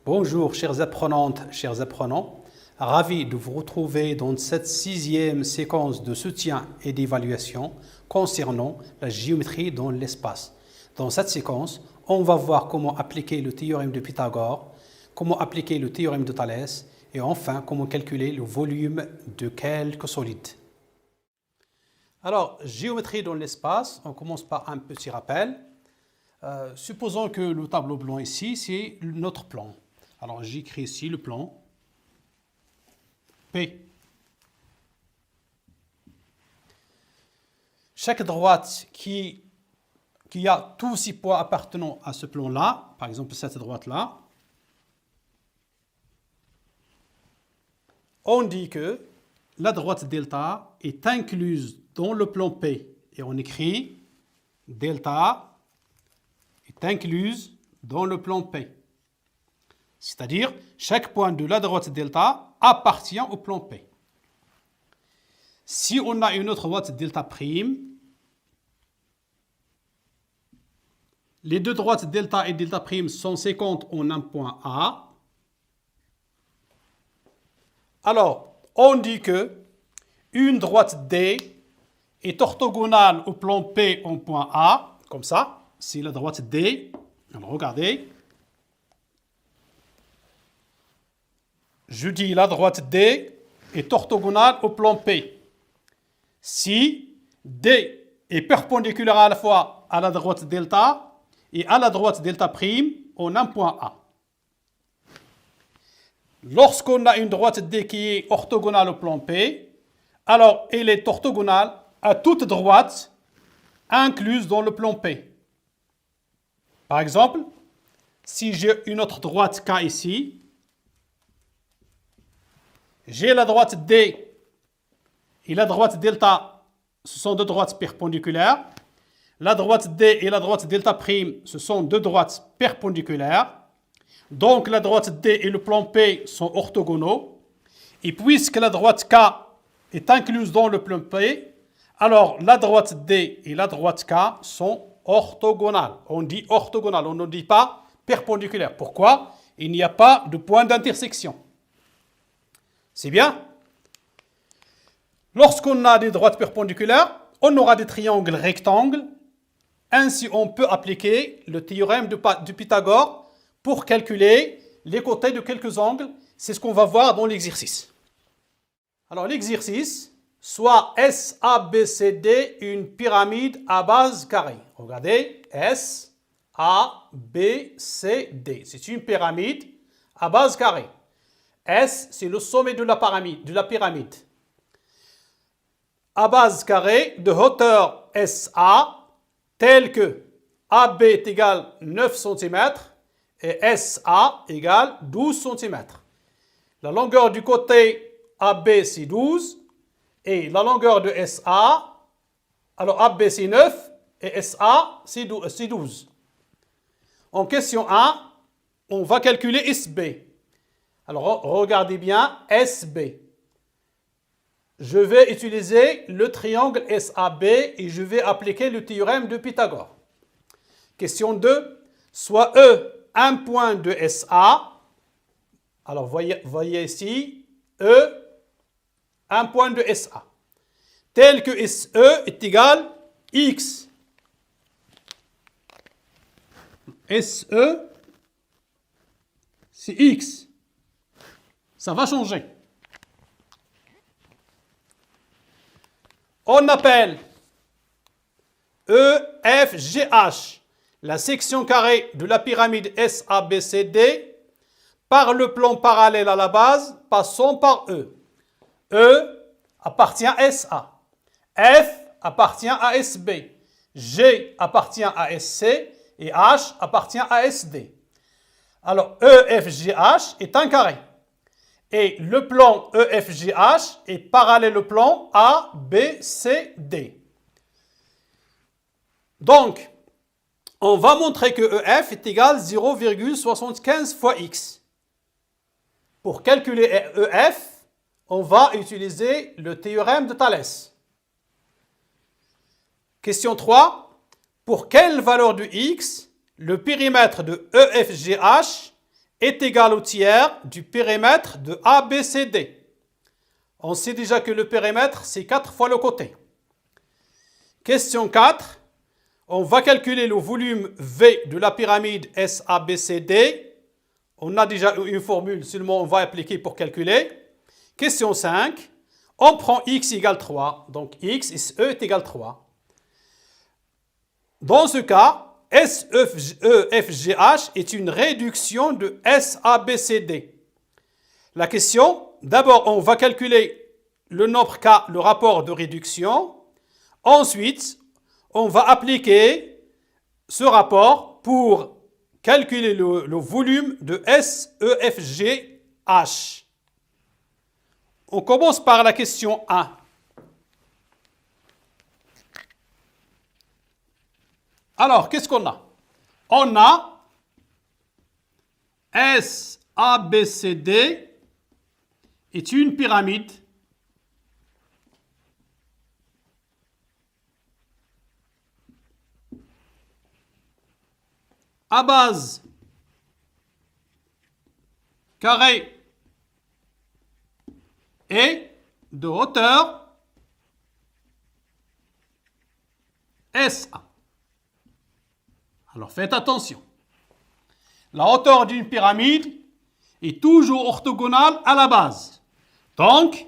Bonjour chères apprenantes, chers apprenants. Ravi de vous retrouver dans cette 6e séquence de soutien et d'évaluation concernant la géométrie dans l'espace. Dans cette séquence, on va voir comment appliquer le théorème de Pythagore, comment appliquer le théorème de Thalès et enfin comment calculer le volume de quelques solides. Alors, géométrie dans l'espace, on commence par un petit rappel. Supposons que le tableau blanc ici, c'est notre plan. Alors, j'écris ici le plan P. Chaque droite qui a tous 6 points appartenant à ce plan-là, par exemple cette droite-là, on dit que la droite delta est incluse dans le plan P. Et on écrit delta est incluse dans le plan P. C'est-à-dire, chaque point de la droite delta appartient au plan P. Si on a une autre droite delta prime, les deux droites delta et delta prime sont séquentes en un point A. Alors, on dit que une droite D est orthogonale au plan P en point A, comme ça. C'est la droite D. Alors, regardez. Je dis la droite D est orthogonale au plan P. Si D est perpendiculaire à la fois à la droite delta et à la droite delta prime en un point A. Lorsqu'on a une droite D qui est orthogonale au plan P, alors elle est orthogonale à toute droite incluse dans le plan P. Par exemple, si j'ai une autre droite K ici, j'ai la droite D et la droite delta, ce sont deux droites perpendiculaires. La droite D et la droite delta prime, ce sont deux droites perpendiculaires. Donc la droite D et le plan P sont orthogonaux. Et puisque la droite K est incluse dans le plan P, alors la droite D et la droite K sont orthogonales. On dit orthogonales, on ne dit pas perpendiculaires. Pourquoi? Il n'y a pas de point d'intersection. C'est bien? Lorsqu'on a des droites perpendiculaires, on aura des triangles rectangles. Ainsi, on peut appliquer le théorème de Pythagore pour calculer les côtés de quelques angles. C'est ce qu'on va voir dans l'exercice. Alors, l'exercice, soit S, A, B, C, D, une pyramide à base carrée. Regardez, S, A, B, C, D. C'est une pyramide à base carrée. S, c'est le sommet de la pyramide. À base carrée de hauteur SA, tel que AB est égal 9 cm et SA égale 12 cm. La longueur du côté AB, c'est 12 et la longueur de SA, alors AB, c'est 9 et SA, c'est 12. En question 1, on va calculer SB. Alors, regardez bien, SB. Je vais utiliser le triangle SAB et je vais appliquer le théorème de Pythagore. Question 2. Soit E un point de SA. Alors, voyez ici, E, un point de SA. Tel que SE est égal X. SE, c'est X. Ça va changer. On appelle EFGH la section carrée de la pyramide SABCD par le plan parallèle à la base passant par E. E appartient à SA. F appartient à SB. G appartient à SC et H appartient à SD. Alors EFGH est un carré. Et le plan EFGH est parallèle au plan ABCD. Donc, on va montrer que EF est égal à 0,75 fois X. Pour calculer EF, on va utiliser le théorème de Thalès. Question 3. Pour quelle valeur de X le périmètre de EFGH est égal au tiers du périmètre de ABCD. On sait déjà que le périmètre, c'est 4 fois le côté. Question 4. On va calculer le volume V de la pyramide SABCD. On a déjà une formule, seulement on va appliquer pour calculer. Question 5. On prend x égale 3. Donc x est égal 3. Dans ce cas, SEFGH est une réduction de SABCD. La question, d'abord on va calculer le nombre K, le rapport de réduction. Ensuite, on va appliquer ce rapport pour calculer le volume de SEFGH. On commence par la question 1. Alors, qu'est-ce qu'on a? On a SABCD est une pyramide à base carrée et de hauteur SA. Alors faites attention. La hauteur d'une pyramide est toujours orthogonale à la base. Donc,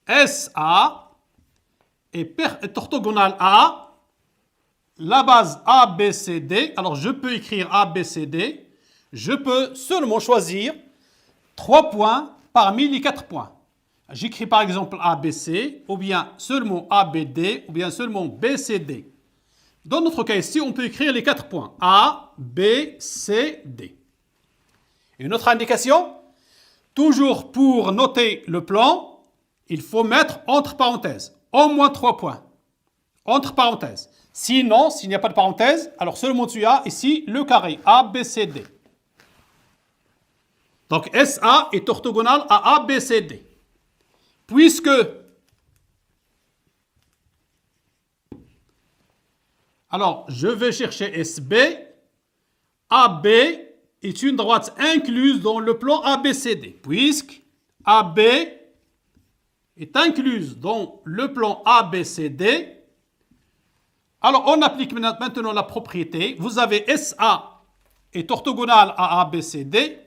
SA est orthogonale à la base ABCD. Alors, je peux écrire ABCD. Je peux seulement choisir 3 points parmi les 4 points. J'écris par exemple ABC, ou bien seulement ABD, ou bien seulement BCD. Dans notre cas ici, on peut écrire les 4 points. A, B, C, D. Une autre indication, toujours pour noter le plan, il faut mettre entre parenthèses au moins 3 points. Entre parenthèses. Sinon, s'il n'y a pas de parenthèse, alors seulement tu as ici le carré A, B, C, D. Donc SA est orthogonal à A, B, C, D. Puisque alors, je vais chercher SB. AB est une droite incluse dans le plan ABCD. Puisque AB est incluse dans le plan ABCD, alors on applique maintenant la propriété. Vous avez SA est orthogonal à ABCD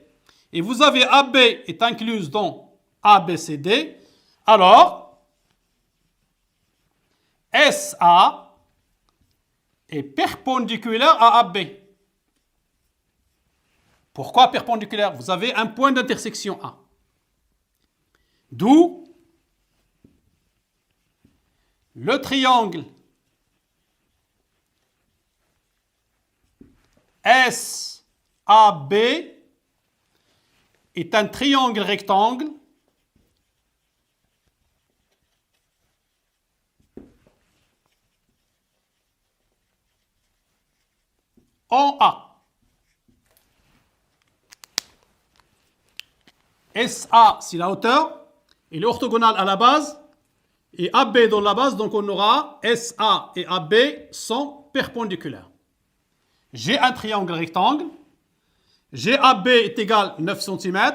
et vous avez AB est incluse dans ABCD. Alors, SA est perpendiculaire à AB. Pourquoi perpendiculaire? Vous avez un point d'intersection A. D'où le triangle SAB est un triangle rectangle en A. SA, c'est la hauteur, il est orthogonal à la base, et AB dans la base, donc on aura SA et AB sont perpendiculaires. J'ai un triangle rectangle, GAB est égal 9 cm,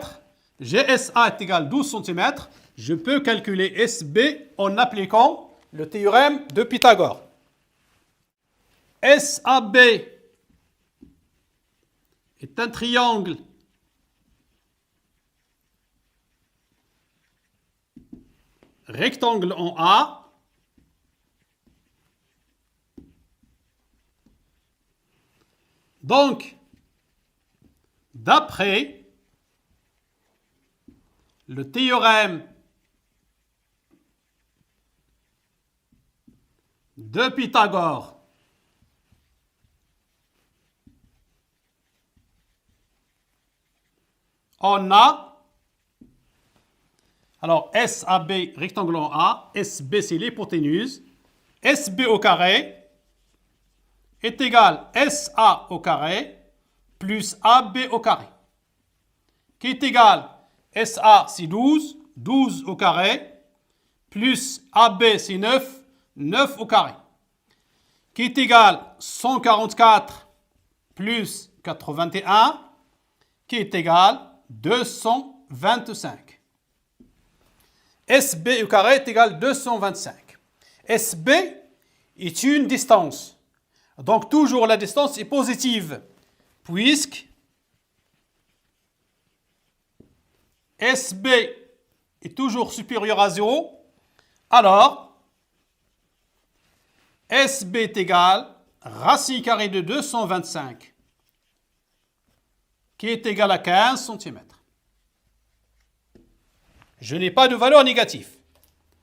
GSA est égal 12 cm, je peux calculer SB en appliquant le théorème de Pythagore. SAB est un triangle rectangle en A. Donc, d'après le théorème de Pythagore, on a, alors SAB rectangle en A, SB c'est l'hypoténuse, SB au carré est égal SA au carré plus AB au carré, qui est égal SA c'est 12, 12 au carré, plus AB c'est 9, 9 au carré, qui est égal 144 plus 81 qui est égal à 225. SB au carré est égal à 225. SB est une distance. Donc toujours la distance est positive puisque SB est toujours supérieur à 0. Alors, SB est égal à racine carrée de 225 qui est égal à 15 cm. Je n'ai pas de valeur négative.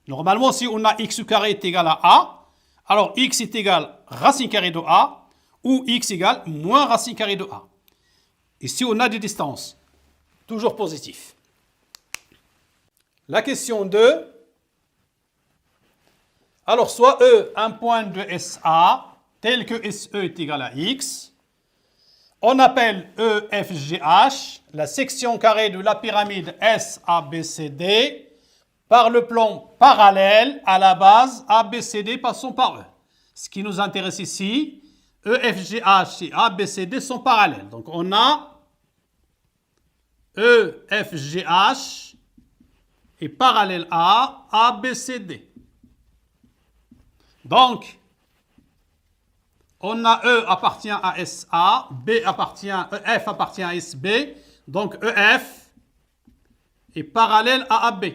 Normalement, si on a x au carré est égal à a, alors x est égal à racine carrée de a ou x égale moins racine carrée de a. Ici, on a des distances, toujours positives. La question 2. Alors, soit E, un point de SA, tel que SE est égal à X. On appelle EFGH la section carrée de la pyramide SABCD par le plan parallèle à la base ABCD passant par E. Ce qui nous intéresse ici, EFGH et ABCD sont parallèles. Donc, on a EFGH est parallèle à ABCD. Donc, on a E appartient à SA, EF appartient à SB, donc EF est parallèle à AB.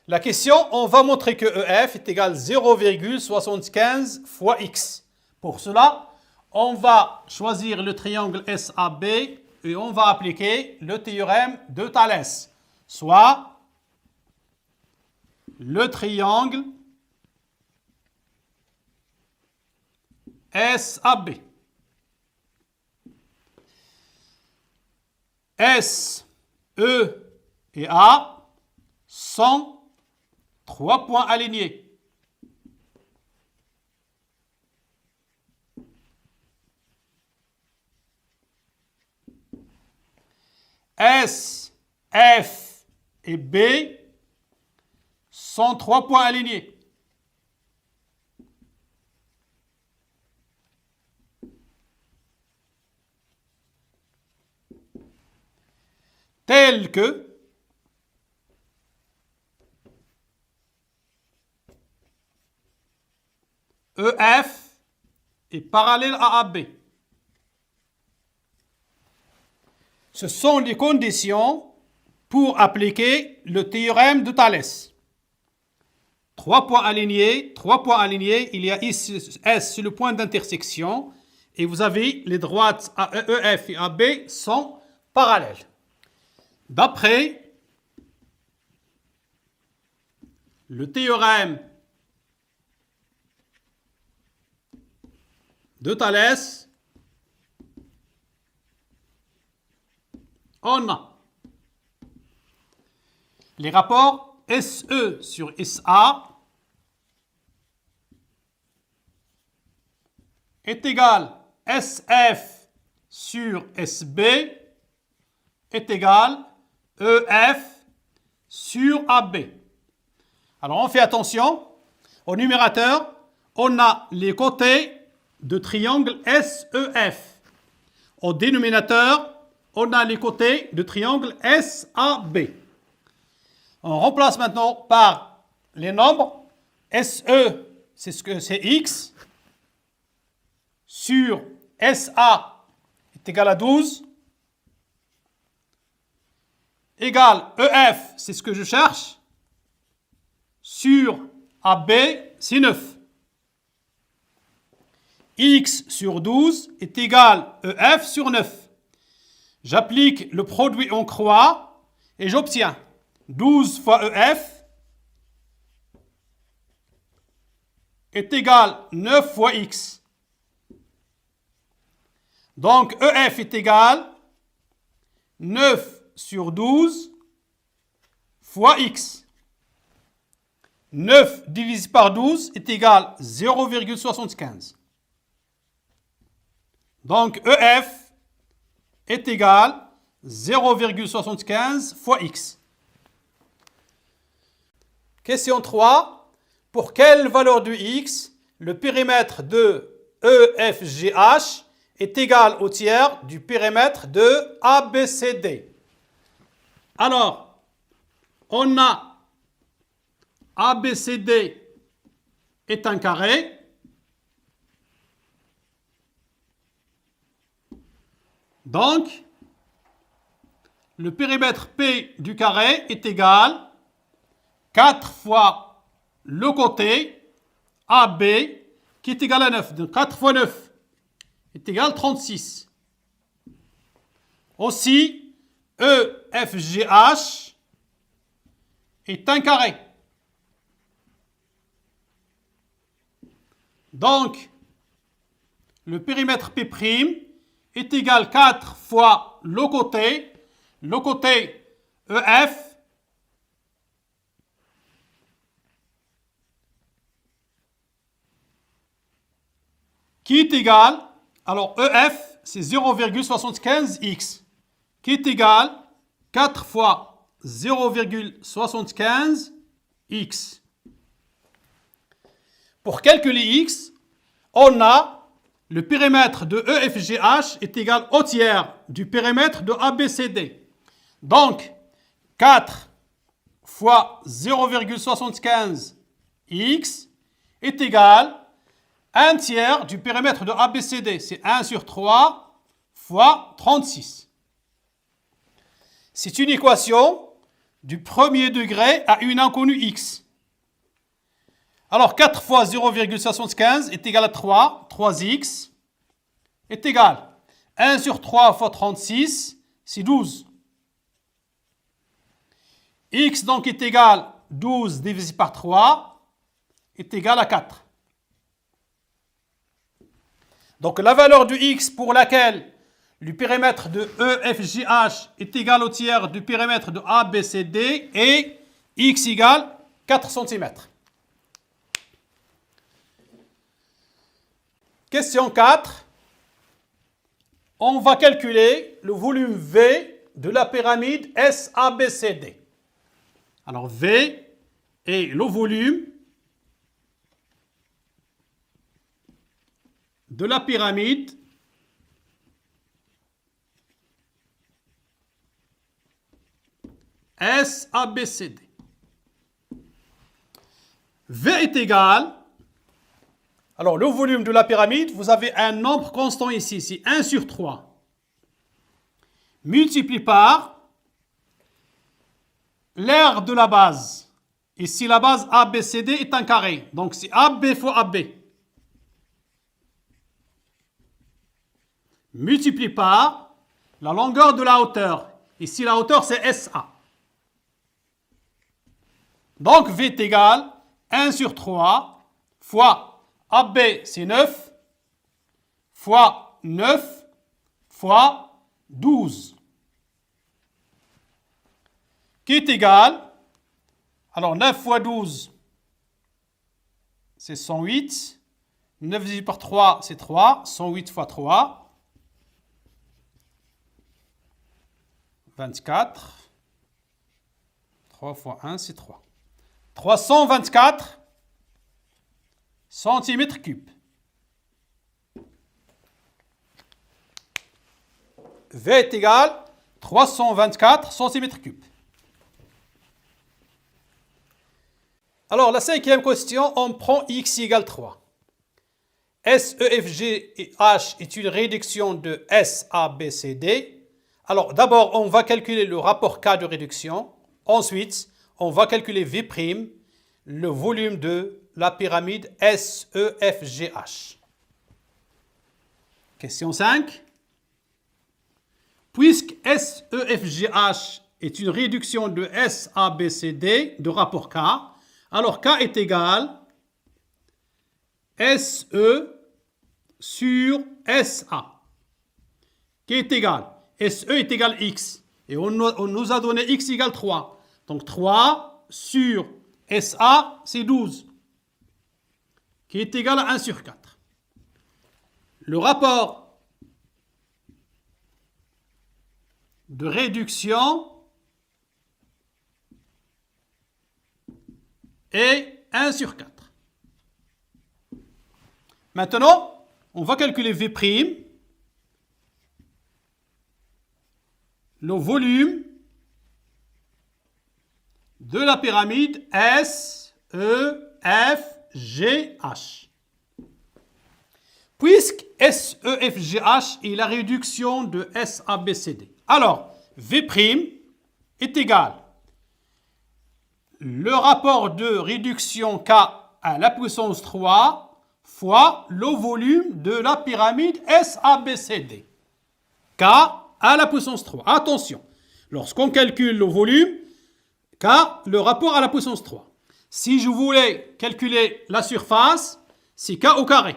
La question, on va montrer que EF est égal à 0,75 fois X. Pour cela, on va choisir le triangle SAB et on va appliquer le théorème de Thalès, soit le triangle SAB. S, E et A sont 3 points alignés. S, F et B sont 3 points alignés. Tels que EF est parallèle à AB. Ce sont les conditions pour appliquer le théorème de Thalès. 3 points alignés, il y a ici S sur le point d'intersection et vous avez les droites EF et AB sont parallèles. D'après le théorème de Thalès, on a les rapports SE sur SA est égal à SF sur SB est égal à EF sur AB. Alors on fait attention, au numérateur, on a les côtés de triangle SEF. Au dénominateur, on a les côtés de triangle SAB. On remplace maintenant par les nombres. SE, c'est X, sur SA est égal à 12, égale EF, c'est ce que je cherche, sur AB, c'est 9. X sur 12 est égal à EF sur 9. J'applique le produit en croix et j'obtiens 12 fois EF est égal à 9 fois X. Donc EF est égal à 9 sur 12 fois X. 9 divisé par 12 est égal à 0,75. Donc EF est égal à 0,75 fois X. Question 3. Pour quelle valeur de X le périmètre de EFGH est égal au tiers du périmètre de ABCD. Alors, on a ABCD est un carré. Donc, le périmètre P du carré est égal à 4 fois le côté AB qui est égal à 9. Donc 4 fois 9 est égal à 36. Aussi, EFGH est un carré. Donc, le périmètre P' est égal à 4 fois le côté EF qui est égal, alors EF c'est 0,75x qui est égal à 4 fois 0,75x. Pour calculer x, on a le périmètre de EFGH est égal au tiers du périmètre de ABCD. Donc, 4 fois 0,75x est égal à 1 tiers du périmètre de ABCD. C'est 1 sur 3 fois 36. C'est une équation du premier degré à une inconnue x. Alors, 4 fois 0,75 est égal à 3. 3x est égal à 1 sur 3 fois 36, c'est 12. X donc est égal à 12 divisé par 3 est égal à 4. Donc, la valeur de x pour laquelle le périmètre de EFGH est égal au tiers du périmètre de ABCD est x égale 4 cm. Question 4. On va calculer le volume V de la pyramide SABCD. Alors V est le volume de la pyramide SABCD. V est égal, alors le volume de la pyramide, vous avez un nombre constant ici, c'est 1 sur 3. Multiplié par l'aire de la base. Ici, la base ABCD est un carré. Donc, c'est AB fois AB. Multiplié par la longueur de la hauteur. Ici, la hauteur, c'est SA. Donc, V est égal à 1 sur 3 fois AB, c'est 9, fois 9 fois 12. Qui est égal, alors 9 fois 12, c'est 108. 9 divisé par 3, c'est 3. 108 fois 3, 24. 3 fois 1, c'est 3. 324 centimètres cubes. V est égal à 324 centimètres cubes. Alors, la cinquième question, on prend x égale 3. SEFGH est une réduction de SABCD. Alors, d'abord, on va calculer le rapport K de réduction. Ensuite, on va calculer V', le volume de la pyramide SEFGH. Question 5. Puisque SEFGH est une réduction de SABCD de rapport K, alors K est égal à SE sur SA, qui est égal. SE est égal à X. Et on nous a donné X égale 3. Donc 3 sur SA, c'est 12, qui est égal à 1 sur 4. Le rapport de réduction est 1 sur 4. Maintenant, on va calculer V', le volume de la pyramide S, E, F, G, H. Puisque S, E, F, G, H est la réduction de S, A, B, C, D. Alors, V' est égal le rapport de réduction K à la puissance 3 fois le volume de la pyramide S, A, B, C, D. K à la puissance 3. Attention, lorsqu'on calcule le volume, K, le rapport à la puissance 3. Si je voulais calculer la surface, c'est K au carré.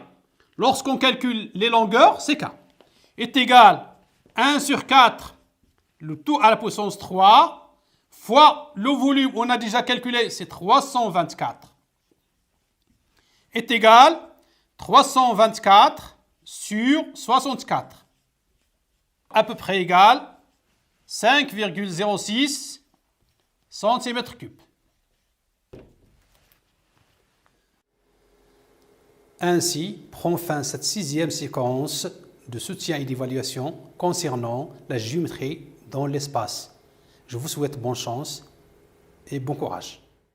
Lorsqu'on calcule les longueurs, c'est K. Est égal 1 sur 4, le tout à la puissance 3, fois le volume, on a déjà calculé, c'est 324. Est égal 324 sur 64. À peu près égal 5,06 cm3. Ainsi prend fin cette 6e séquence de soutien et d'évaluation concernant la géométrie dans l'espace. Je vous souhaite bonne chance et bon courage.